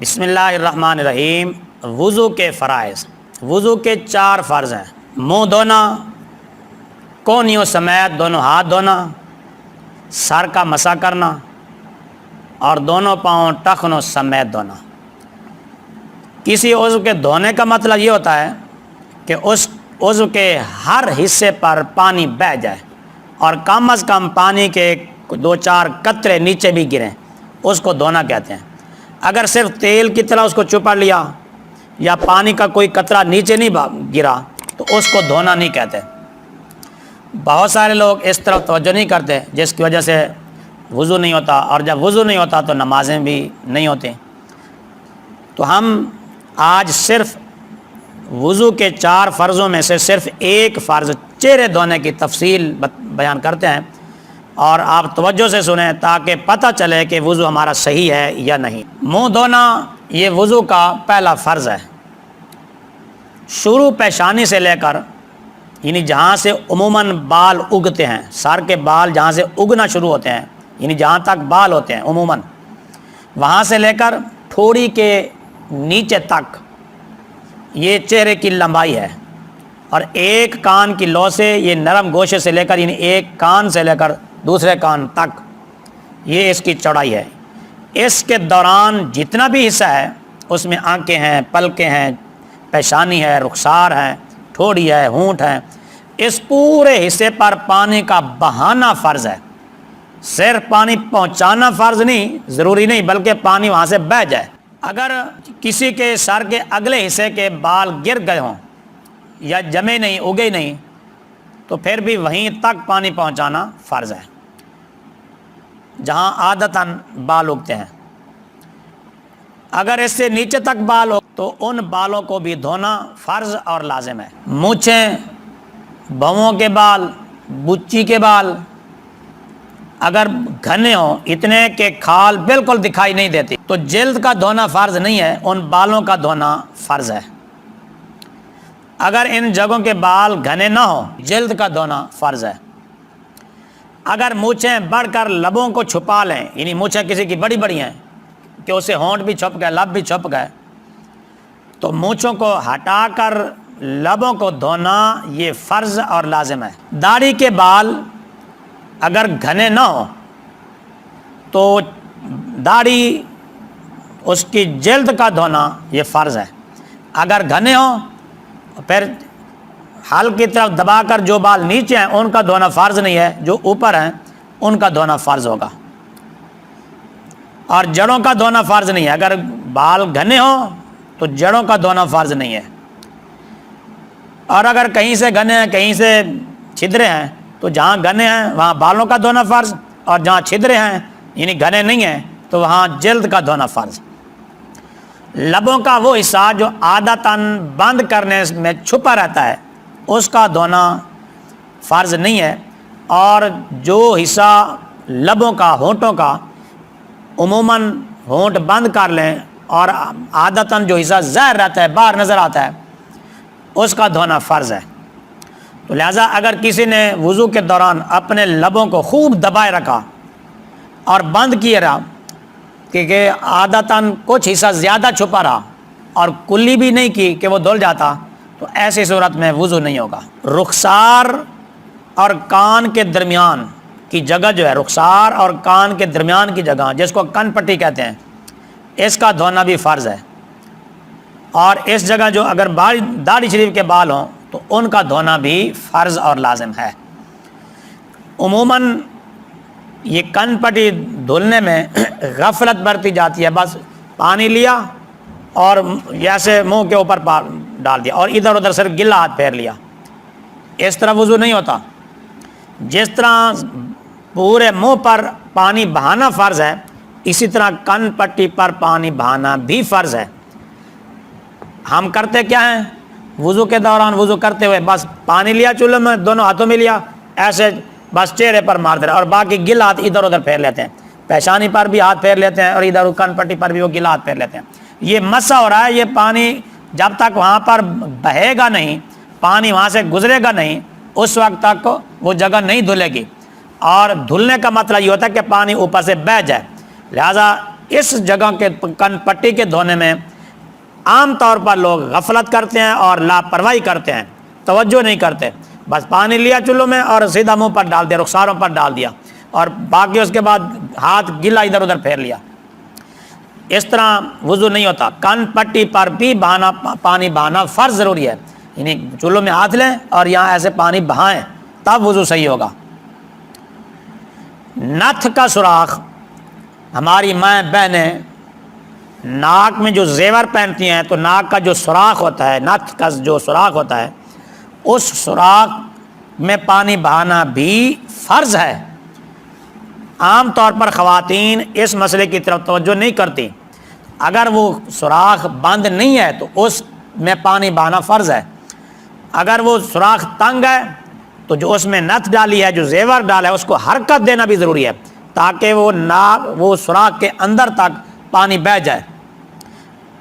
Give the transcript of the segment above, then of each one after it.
بسم اللہ الرحمن الرحیم۔ وضو کے فرائض، وضو کے 4 فرض ہیں۔ منہ دھونا، کونیوں سمیت دونوں ہاتھ دھونا، سر کا مسح کرنا اور دونوں پاؤں ٹخنوں سمیت دھونا۔ کسی عضو کے دھونے کا مطلب یہ ہوتا ہے کہ اس عضو کے ہر حصے پر پانی بہہ جائے اور کم از کم پانی کے 2-4 قطرے نیچے بھی گریں، اس کو دھونا کہتے ہیں۔ اگر صرف تیل کی طرح اس کو چپڑ لیا یا پانی کا کوئی قطرہ نیچے نہیں گرا تو اس کو دھونا نہیں کہتے۔ بہت سارے لوگ اس طرف توجہ نہیں کرتے، جس کی وجہ سے وضو نہیں ہوتا، اور جب وضو نہیں ہوتا تو نمازیں بھی نہیں ہوتی۔ تو ہم آج صرف وضو کے 4 فرضوں میں سے صرف ایک فرض چہرے دھونے کی تفصیل بیان کرتے ہیں، اور آپ توجہ سے سنیں تاکہ پتہ چلے کہ وضو ہمارا صحیح ہے یا نہیں۔ منہ دھونا یہ وضو کا پہلا فرض ہے۔ شروع پیشانی سے لے کر، یعنی جہاں سے عموماً بال اگتے ہیں، سر کے بال جہاں سے اگنا شروع ہوتے ہیں، یعنی جہاں تک بال ہوتے ہیں عموماً، وہاں سے لے کر ٹھوڑی کے نیچے تک یہ چہرے کی لمبائی ہے، اور ایک کان کی لو سے یہ نرم گوشے سے لے کر، یعنی ایک کان سے لے کر دوسرے کان تک یہ اس کی چوڑائی ہے۔ اس کے دوران جتنا بھی حصہ ہے اس میں آنکھیں ہیں، پلکیں ہیں، پیشانی ہے، رخسار ہے، ٹھوڑی ہے، ہونٹ ہے، اس پورے حصے پر پانی کا بہانا فرض ہے۔ صرف پانی پہنچانا فرض نہیں، ضروری نہیں، بلکہ پانی وہاں سے بہہ جائے۔ اگر کسی کے سر کے اگلے حصے کے بال گر گئے ہوں یا جمے نہیں، اگے نہیں، تو پھر بھی وہیں تک پانی پہنچانا فرض ہے جہاں عادتاً بال اگتے ہیں۔ اگر اس سے نیچے تک بال ہو تو ان بالوں کو بھی دھونا فرض اور لازم ہے۔ مونچھیں، بھووں کے بال، بچی کے بال اگر گھنے ہوں، اتنے کہ کھال بالکل دکھائی نہیں دیتی، تو جلد کا دھونا فرض نہیں ہے، ان بالوں کا دھونا فرض ہے۔ اگر ان جگہوں کے بال گھنے نہ ہوں، جلد کا دھونا فرض ہے۔ اگر مونچھیں بڑھ کر لبوں کو چھپا لیں، یعنی مونچھیں کسی کی بڑی بڑی ہیں کہ اسے ہونٹ بھی چھپ گئے، لب بھی چھپ گئے، تو مونچھوں کو ہٹا کر لبوں کو دھونا یہ فرض اور لازم ہے۔ داڑھی کے بال اگر گھنے نہ ہوں تو داڑھی اس کی جلد کا دھونا یہ فرض ہے۔ اگر گھنے ہوں پھر ہل کی طرف دبا کر جو بال نیچے ہیں ان کا دھونا فرض نہیں ہے، جو اوپر ہیں ان کا دھونا فرض ہوگا، اور جڑوں کا دھونا فرض نہیں ہے۔ اگر بال گھنے ہوں تو جڑوں کا دھونا فرض نہیں ہے، اور اگر کہیں سے گھنے ہیں کہیں سے چھدرے ہیں تو جہاں گھنے ہیں وہاں بالوں کا دھونا فرض، اور جہاں چھدرے ہیں یعنی گھنے نہیں ہیں تو وہاں جلد کا دھونا فرض۔ لبوں کا وہ حصہ جو عادتاً بند کرنے میں چھپا رہتا ہے اس کا دھونا فرض نہیں ہے، اور جو حصہ لبوں کا، ہونٹوں کا عموماً ہونٹ بند کر لیں اور عادتاً جو حصہ ظاہر رہتا ہے، باہر نظر آتا ہے، اس کا دھونا فرض ہے۔ تو لہٰذا اگر کسی نے وضو کے دوران اپنے لبوں کو خوب دبائے رکھا اور بند کیے رہا کہ عادتاً کچھ حصہ زیادہ چھپا رہا اور کلی بھی نہیں کی کہ وہ دھل جاتا، تو ایسی صورت میں وضو نہیں ہوگا۔ رخسار اور کان کے درمیان کی جگہ جو ہے، رخسار اور کان کے درمیان کی جگہ جس کو کن پٹی کہتے ہیں، اس کا دھونا بھی فرض ہے، اور اس جگہ جو اگر داڑھی شریف کے بال ہوں تو ان کا دھونا بھی فرض اور لازم ہے۔ عموماً یہ کن پٹی دھلنے میں غفلت برتی جاتی ہے، بس پانی لیا اور جیسے منہ کے اوپر ڈال دیا اور ادھر ادھر صرف گلا ہاتھ پھیر لیا، اس طرح وضو نہیں ہوتا۔ جس طرح پورے منہ پر پانی بہانا فرض ہے، اسی طرح کن پٹی پر پانی بہانا بھی فرض ہے۔ ہم کرتے کیا ہیں؟ وضو کے دوران وضو کرتے ہوئے بس پانی لیا، چولہے میں دونوں ہاتھوں میں لیا، ایسے بس چہرے پر مار دے رہے، اور باقی گل ہاتھ ادھر ادھر پھیر لیتے ہیں، پیشانی پر بھی ہاتھ پھیر لیتے ہیں اور ادھر کن پٹی پر بھی وہ گلا ہاتھ پھیر لیتے ہیں۔ یہ مسح ہو رہا ہے، یہ پانی جب تک وہاں پر بہے گا نہیں، پانی وہاں سے گزرے گا نہیں، اس وقت تک وہ جگہ نہیں دھلے گی، اور دھلنے کا مطلب یہ ہوتا ہے کہ پانی اوپر سے بہہ جائے۔ لہٰذا اس جگہ کے کن پٹی کے دھونے میں عام طور پر لوگ غفلت کرتے ہیں اور لاپرواہی کرتے ہیں، توجہ نہیں کرتے، بس پانی لیا چولہوں میں اور سیدھا منہ پر ڈال دیا، رخساروں پر ڈال دیا، اور باقی اس کے بعد ہاتھ گلا ادھر ادھر پھیر لیا۔ اس طرح وضو نہیں ہوتا۔ کن پٹی پر بھی پانی بہانا فرض ضروری ہے، یعنی چولہوں میں ہاتھ لیں اور یہاں ایسے پانی بہائیں، تب وضو صحیح ہوگا۔ نتھ کا سوراخ، ہماری مائیں بہنیں ناک میں جو زیور پہنتی ہیں تو ناک کا جو سوراخ ہوتا ہے، نتھ کا جو سوراخ ہوتا ہے، اس سوراخ میں پانی بہانا بھی فرض ہے۔ عام طور پر خواتین اس مسئلے کی طرف توجہ نہیں کرتی، اگر وہ سوراخ بند نہیں ہے تو اس میں پانی بہانا فرض ہے۔ اگر وہ سوراخ تنگ ہے تو جو اس میں نتھ ڈالی ہے، جو زیور ڈالا ہے، اس کو حرکت دینا بھی ضروری ہے تاکہ وہ سوراخ کے اندر تک پانی بہہ جائے۔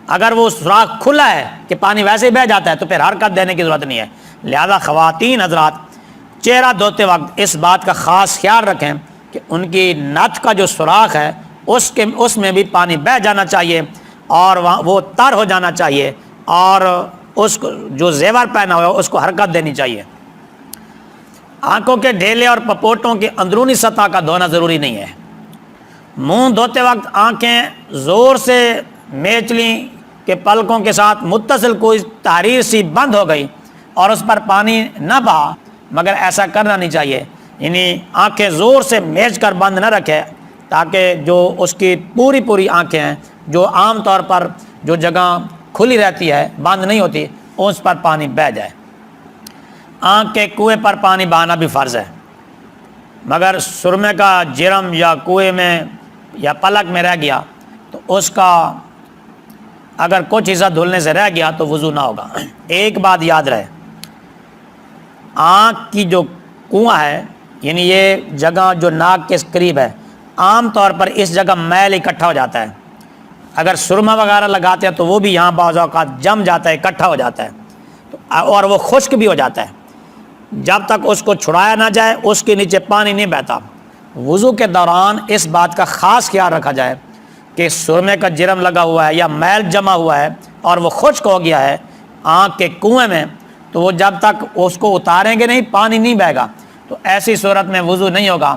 اگر وہ سوراخ کھلا ہے کہ پانی ویسے ہی بہہ جاتا ہے تو پھر حرکت دینے کی ضرورت نہیں ہے۔ لہذا خواتین حضرات چہرہ دھوتے وقت اس بات کا خاص خیال رکھیں کہ ان کی نتھ کا جو سوراخ ہے اس میں بھی پانی بہہ جانا چاہیے اور وہ تر ہو جانا چاہیے، اور اس کو جو زیور پہنا ہوا ہے اس کو حرکت دینی چاہیے۔ آنکھوں کے ڈھیلے اور پپوٹوں کی اندرونی سطح کا دھونا ضروری نہیں ہے۔ منہ دھوتے وقت آنکھیں زور سے میچلی کے پلکوں کے ساتھ متصل کوئی تحریر سی بند ہو گئی اور اس پر پانی نہ بہا، مگر ایسا کرنا نہیں چاہیے، یعنی آنکھیں زور سے میچ کر بند نہ رکھے تاکہ جو اس کی پوری آنکھیں ہیں، جو عام طور پر جو جگہ کھلی رہتی ہے بند نہیں ہوتی، اس پر پانی بہہ جائے۔ آنکھ کے کنویں پر پانی بہانا بھی فرض ہے، مگر سرمے کا جرم یا کنویں میں یا پلک میں رہ گیا تو اس کا اگر کچھ حصہ دھلنے سے رہ گیا تو وضو نہ ہوگا۔ ایک بات یاد رہے، آنکھ کی جو کنواں ہے، یعنی یہ جگہ جو ناک کے قریب ہے، عام طور پر اس جگہ میل اکٹھا ہو جاتا ہے۔ اگر سرما وغیرہ لگاتے ہیں تو وہ بھی یہاں بعض اوقات جم جاتا ہے، اکٹھا ہو جاتا ہے اور وہ خشک بھی ہو جاتا ہے۔ جب تک اس کو چھڑایا نہ جائے اس کے نیچے پانی نہیں بہتا۔ وضو کے دوران اس بات کا خاص خیال رکھا جائے کہ سرمے کا جرم لگا ہوا ہے یا میل جمع ہوا ہے اور وہ خشک ہو گیا ہے آنکھ کے کنویں میں، تو وہ جب تک اس کو اتاریں گے نہیں پانی نہیں بہے گا، تو ایسی صورت میں وضو نہیں ہوگا۔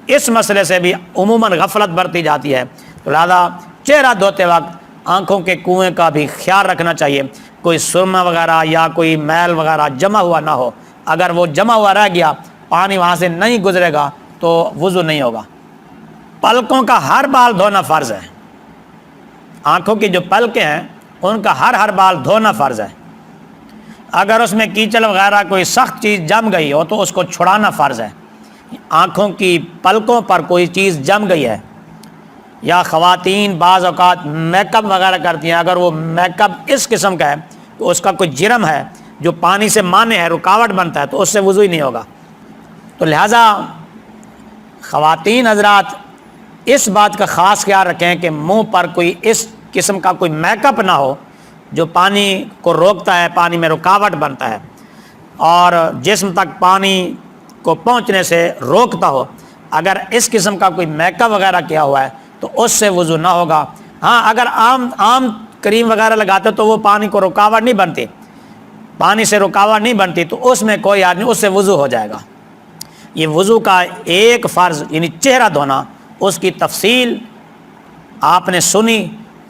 اس مسئلے سے بھی عموماً غفلت برتی جاتی ہے، تو لہذا چہرہ دھوتے وقت آنکھوں کے کنویں کا بھی خیال رکھنا چاہیے، کوئی سرما وغیرہ یا کوئی میل وغیرہ جمع ہوا نہ ہو۔ اگر وہ جمع ہوا رہ گیا، پانی وہاں سے نہیں گزرے گا تو وضو نہیں ہوگا۔ پلکوں کا ہر بال دھونا فرض ہے۔ آنکھوں کی جو پلکیں ہیں ان کا ہر بال دھونا فرض ہے۔ اگر اس میں کیچڑ وغیرہ کوئی سخت چیز جم گئی ہو تو اس کو چھڑانا فرض ہے۔ آنکھوں کی پلکوں پر کوئی چیز جم گئی ہے، یا خواتین بعض اوقات میک اپ وغیرہ کرتی ہیں، اگر وہ میک اپ اس قسم کا ہے تو اس کا کوئی جرم ہے جو پانی سے مانع ہے، رکاوٹ بنتا ہے، تو اس سے وضو ہی نہیں ہوگا۔ تو لہٰذا خواتین حضرات اس بات کا خاص خیال رکھیں کہ منہ پر کوئی اس قسم کا کوئی میک اپ نہ ہو جو پانی کو روکتا ہے، پانی میں رکاوٹ بنتا ہے اور جسم تک پانی کو پہنچنے سے روکتا ہو۔ اگر اس قسم کا کوئی میک اپ وغیرہ کیا ہوا ہے تو اس سے وضو نہ ہوگا۔ ہاں، اگر عام کریم وغیرہ لگاتے تو وہ پانی کو رکاوٹ نہیں بنتی، پانی سے رکاوٹ نہیں بنتی، تو اس میں کوئی آدمی اس سے وضو ہو جائے گا۔ یہ وضو کا ایک فرض یعنی چہرہ دھونا، اس کی تفصیل آپ نے سنی